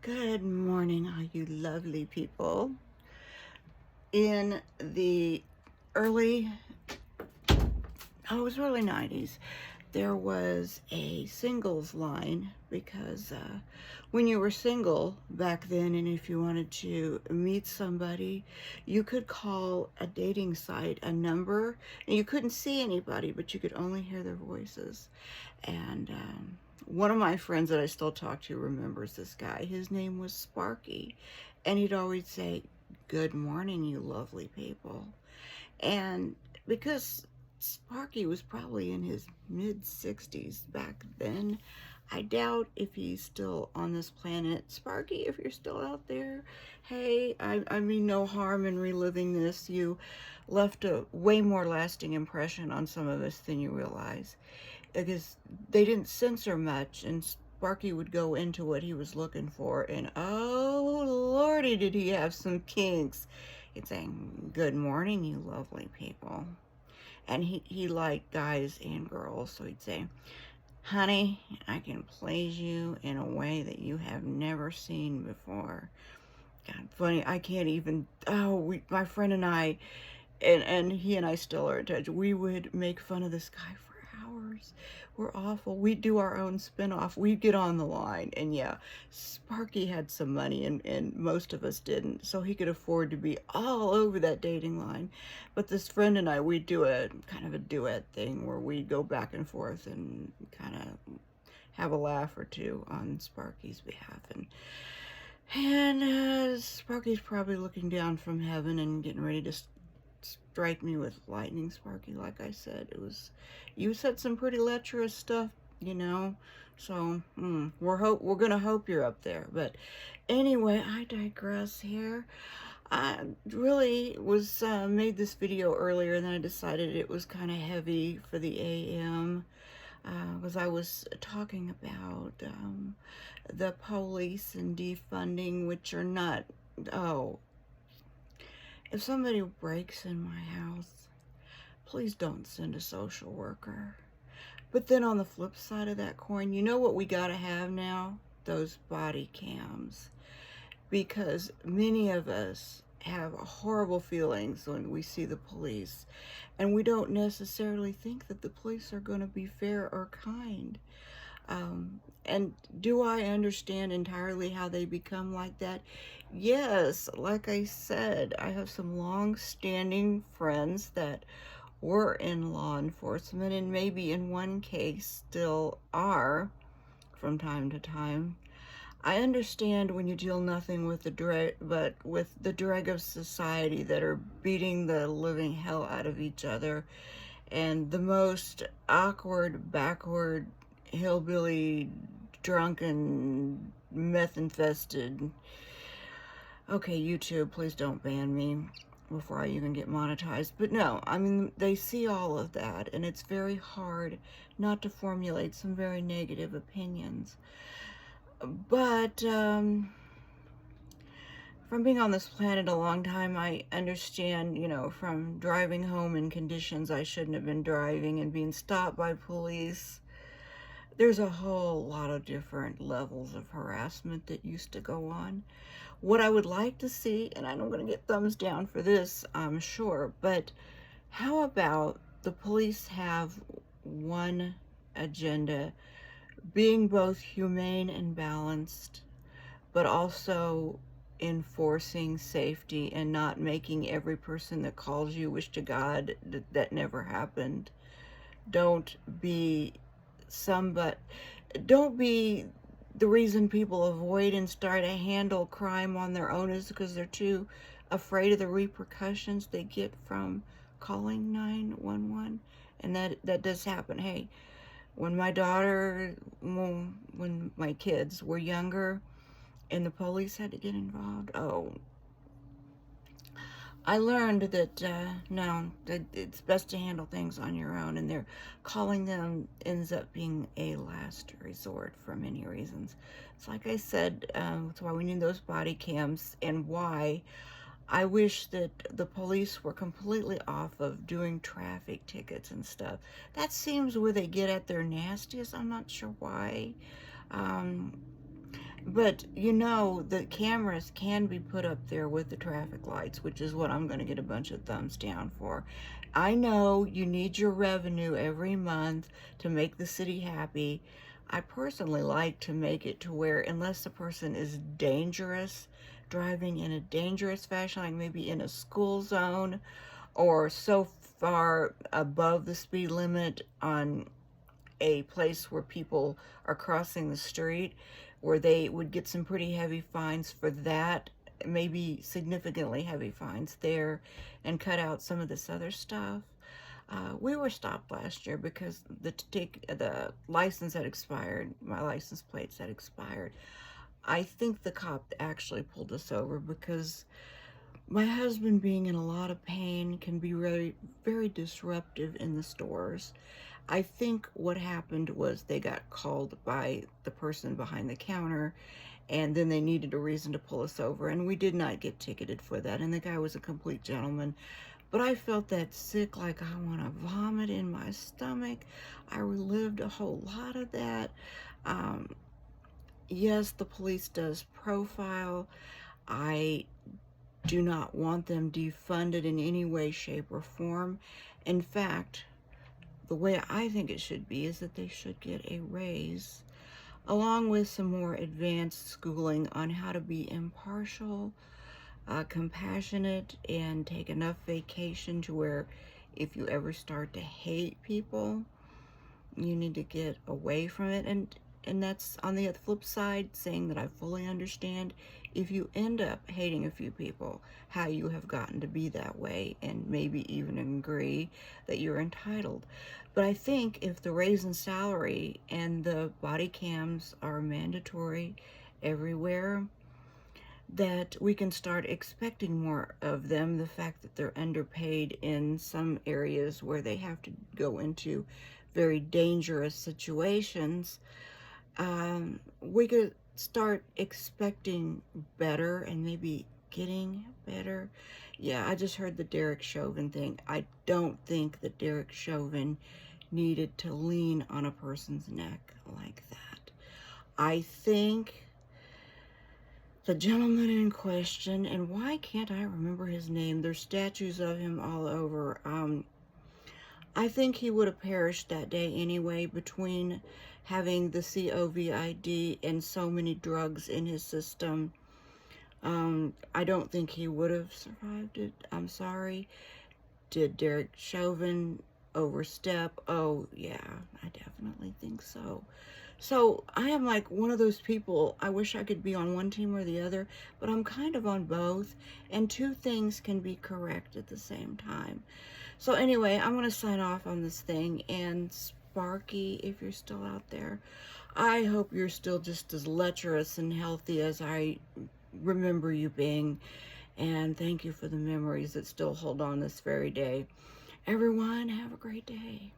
Good morning, all you lovely people. In the early, it was early 90s, there was a singles line because when you were single back then, and if you wanted to meet somebody, you could call a dating site a number, and you couldn't see anybody, but you could only hear their voices. And one of my friends that I still talk to remembers this guy. His name was Sparky, and he'd always say, "Good morning, you lovely people." And because Sparky was probably in his mid 60s back then, I doubt if he's still on this planet. Sparky, if you're still out there, hey, I mean no harm in reliving this. You left a way more lasting impression on some of us than you realize, because they didn't censor much, and Sparky would go into what he was looking for, and oh lordy, did he have some kinks. He'd say, "Good morning, you lovely people." And he liked guys and girls, so he'd say, "Honey, I can please you in a way that you have never seen before." God, funny, I can't even, my friend and I, and he and I still are in touch. We would make fun of this guy for hours. We're awful. We'd do our own spin-off. We'd get on the line. And yeah, Sparky had some money, and most of us didn't. So he could afford to be all over that dating line. But this friend and I, we'd do a kind of a duet thing where we'd go back and forth and kind of have a laugh or two on Sparky's behalf. And Sparky's probably looking down from heaven and getting ready to strike me with lightning. Sparky, like I said, you said some pretty lecherous stuff, you know. So we're gonna hope you're up there. But anyway, I digress here. I really was made this video earlier, and then I decided it was kind of heavy for the AM, because I was talking about the police and defunding, which are not. Oh, if somebody breaks in my house, please don't send a social worker. But then on the flip side of that coin, you know what we gotta have now? Those body cams. Because many of us have horrible feelings when we see the police, and we don't necessarily think that the police are going to be fair or kind. And do I understand entirely how they become like that? Yes, like I said, I have some long-standing friends that were in law enforcement, and maybe in one case still are from time to time. I understand when you deal nothing with the dreg, but with the dreg of society that are beating the living hell out of each other, and the most awkward, backward, hillbilly, drunken, meth-infested. Okay, YouTube, please don't ban me before I even get monetized. But no, I mean, they see all of that, and it's very hard not to formulate some very negative opinions. But from being on this planet a long time, I understand, from driving home in conditions I shouldn't have been driving and being stopped by police. There's a whole lot of different levels of harassment that used to go on. What I would like to see, and I'm going to get thumbs down for this, I'm sure, but how about the police have one agenda, being both humane and balanced, but also enforcing safety and not making every person that calls you wish to God that never happened. Don't be somebody, don't be the reason people avoid and start to handle crime on their own is because they're too afraid of the repercussions they get from calling 911. And that does happen. Hey, when my kids were younger and the police had to get involved, I learned that no, that it's best to handle things on your own, and they're calling them ends up being a last resort for many reasons. It's like I said, that's why we need those body cams, and why I wish that the police were completely off of doing traffic tickets and stuff. That seems where they get at their nastiest. I'm not sure why. But you know, the cameras can be put up there with the traffic lights, which is what I'm going to get a bunch of thumbs down for. I know you need your revenue every month to make the city happy. I personally like to make it to where, unless the person is dangerous, driving in a dangerous fashion, like maybe in a school zone, or so far above the speed limit on a place where people are crossing the street, where they would get some pretty heavy fines for that, maybe significantly heavy fines there, and cut out some of this other stuff. We were stopped last year because the license had expired. My license plates had expired. I think the cop actually pulled us over because my husband, being in a lot of pain, can be very, very disruptive in the stores. I think what happened was they got called by the person behind the counter, and then they needed a reason to pull us over, and we did not get ticketed for that, and the guy was a complete gentleman. But I felt that sick, like I want to vomit in my stomach. I relived a whole lot of that. Um, yes, the police does profile. I do not want them defunded in any way, shape, or form. In fact, the way I think it should be is that they should get a raise, along with some more advanced schooling on how to be impartial, compassionate, and take enough vacation to where if you ever start to hate people, you need to get away from it. And that's on the flip side, saying that I fully understand if you end up hating a few people, how you have gotten to be that way, and maybe even agree that you're entitled. But I think if the raise in salary and the body cams are mandatory everywhere, that we can start expecting more of them. The fact that they're underpaid in some areas where they have to go into very dangerous situations, we could start expecting better and maybe getting better. Yeah, I just heard the Derek Chauvin thing. I don't think that Derek Chauvin needed to lean on a person's neck like that. I think the gentleman in question, and why can't I remember his name? There's statues of him all over. I think he would have perished that day anyway, between having the COVID and so many drugs in his system. I don't think he would have survived it. I'm sorry. Did Derek Chauvin overstep? Oh, yeah, I definitely think so. So I am like one of those people, I wish I could be on one team or the other, but I'm kind of on both, and two things can be correct at the same time. So anyway, I'm going to sign off on this thing, and Sparky, if you're still out there, I hope you're still just as lecherous and healthy as I remember you being, and thank you for the memories that still hold on this very day. Everyone, have a great day.